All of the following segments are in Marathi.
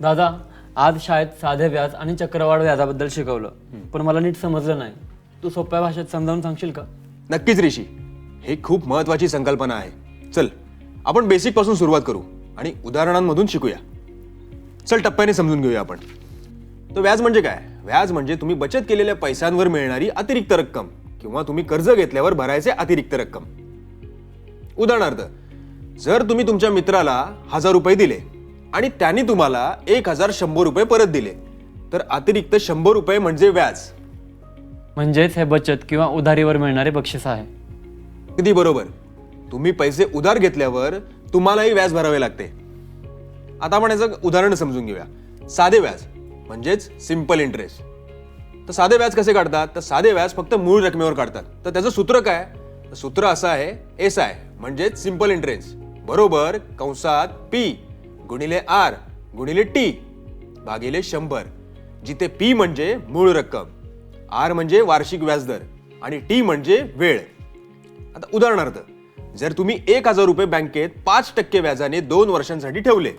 दादा, आज शाळेत साधे व्याज आणि चक्रवाढ व्याजाबद्दल शिकवलं, पण मला नीट समजलं नाही. तू सोप्या भाषेत समजावून सांगशील का? नक्कीच ऋषी, ही खूप महत्वाची संकल्पना आहे. चल आपण बेसिक पासून सुरुवात करू आणि उदाहरणांमधून शिकूया. चल टप्प्याने समजून घेऊया आपण. तर व्याज म्हणजे काय? व्याज म्हणजे तुम्ही बचत केलेल्या पैशांवर मिळणारी अतिरिक्त रक्कम किंवा तुम्ही कर्ज घेतल्यावर भरायचे अतिरिक्त रक्कम. उदाहरणार्थ, जर तुम्ही तुमच्या मित्राला 1000 रुपये दिले आणि त्यांनी तुम्हाला 1100 रुपये परत दिले, तर अतिरिक्त 100 रुपये म्हणजे व्याज. म्हणजेच हे बचत किंवा उधारीवर मिळणारे बक्षीस आहे. अगदी बरोबर. तुम्ही पैसे उधार घेतल्यावर तुम्हालाही व्याज भरावे लागते. आता आपण याचं उदाहरण समजून घेऊया. साधे व्याज म्हणजेच सिंपल इंटरेस्ट. तर साधे व्याज कसे काढतात? तर साधे व्याज फक्त मूळ रकमेवर काढतात. तर त्याचं सूत्र काय? तर सूत्र असं आहे, SI म्हणजेच सिंपल इंटरेस्ट बरोबर कंसात P गुणिले R गुणिले T भागिले 100, जिथे P म्हणजे मूळ रक्कम, R म्हणजे वार्षिक व्याजदर आणि T म्हणजे वेळ. आता उदाहरणार्थ, जर तुम्ही 1000 रुपये बँकेत 5% व्याजाने 2 वर्षांसाठी ठेवले,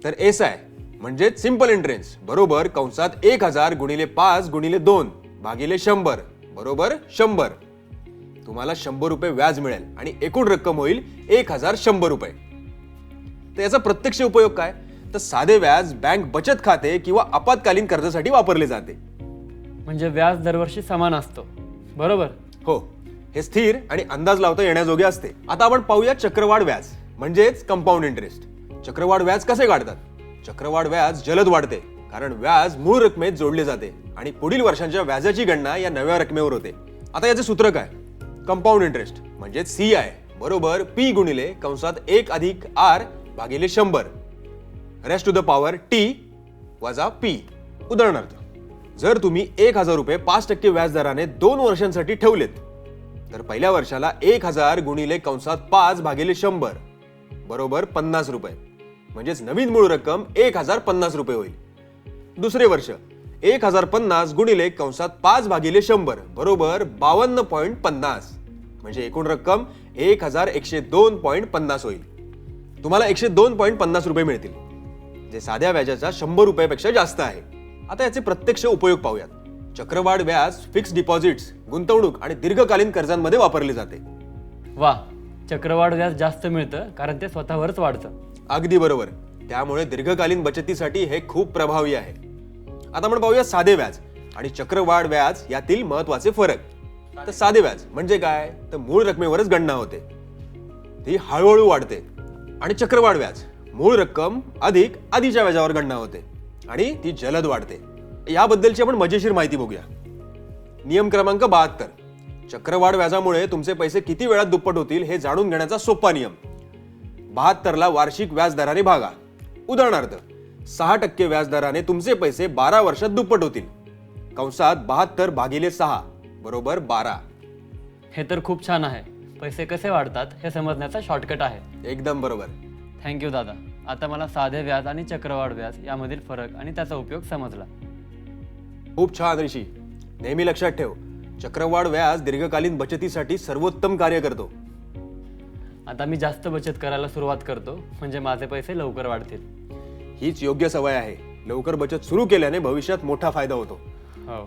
तर SI म्हणजेच सिंपल इंटरेस्ट बरोबर कंसात 1000 गुणिले 5 गुणिले 2 भागिले 100 बरोबर 100. तुम्हाला 100 रुपये व्याज मिळेल आणि एकूण रक्कम होईल 1100 रुपये. तर याचा प्रत्यक्ष उपयोग काय? तर साधे व्याज बँक बचत खाते किंवा आपत्कालीन कर्जासाठी वापरले जाते. म्हणजे व्याज दरवर्षी समान असतो, बरोबर? हो, हे स्थिर आणि अंदाज लावता येण्याजोगे असते. आता आपण पाहूया चक्रवाढ व्याज म्हणजेच कंपाऊंड इंटरेस्ट. चक्रवाढ व्याज कसे काढतात? चक्रवाढ व्याज जलद वाढते कारण व्याज मूळ रकमेत जोडले जाते आणि पुढील वर्षांच्या व्याजाची गणना या नव्या रकमेवर होते. आता याचे सूत्र काय? कंपाऊंड इंटरेस्ट म्हणजे CI बरोबर P गुणिले कंसात 1 अधिक R भागिले 100 raised to the power T वजा P. उदाहरणार्थ, जर तुम्ही 1000 रुपये 5% व्याजदराने 2 वर्षांसाठी ठेवलेत, तर पहिल्या वर्षाला 1000 गुणिले कंसात 5 भागिले 100 बरोबर 50 रुपये, म्हणजेच नवीन मूळ रक्कम 1050 रुपये होईल. दुसरे वर्ष 1050 गुणिले कंसात 5 भागिले 100 बरोबर 52.50, म्हणजे एकूण रक्कम 1102.50 होईल. तुम्हाला 102.50 रुपये मिळतील, जे साध्या व्याजाच्या 100 रुपयापेक्षा जास्त आहे. आता याचे प्रत्यक्ष उपयोग पाहूयात. चक्रवाढ व्याज फिक्स डिपॉझिट्स, गुंतवणूक आणि दीर्घकालीन कर्जांमध्ये वापरले जाते. वा, चक्रवाढ व्याज जास्त मिळतं कारण ते स्वतःवरच वाढतं. अगदी बरोबर. त्यामुळे दीर्घकालीन बचतीसाठी हे खूप प्रभावी आहे. आता आपण पाहूया साधे व्याज आणि चक्रवाढ व्याज यातील महत्वाचे फरक. तर साधे व्याज म्हणजे काय? तर मूळ रकमेवरच गणना होते, ती हळूहळू वाढते. आणि चक्रवाढ व्याज मूळ रक्कम अधिक आधीच्या व्याजावर गणना होते आणि ती जलद वाढते. याबद्दलची आपण मजेशीर माहिती बघूया. नियम क्रमांक 72. चक्रवाढ व्याजामुळे तुमचे पैसे किती वेळात दुप्पट होतील हे जाणून घेण्याचा सोपा नियम. 72ला वार्षिक व्याजदराने भागा. उदाहरणार्थ, 6% व्याजदराने तुमचे पैसे 12 वर्षात दुप्पट होतील. कंसात 72 भागिले 6 बरोबर 12. हे तर खूप छान आहे. पैसे कसे वाढतात हे समजण्याचा शॉर्टकट आहे. एकदम बरोबर. थँक्यू दादा. आता मला साधे व्याज आणि चक्रवाढ व्याज यामधील फरक आणि त्याचा उपयोग समजला. खूप छान ऋषी. नेहमी लक्षात ठेव, चक्रवाढ व्याज दीर्घकालीन बचतीसाठी सर्वोत्तम कार्य करतो. आता मी जास्त बचत करायला सुरुवात करतो, म्हणजे माझे पैसे लवकर वाढतील. हीच योग्य सवय आहे. लवकर बचत सुरू केल्याने भविष्यात मोठा फायदा होतो. हो.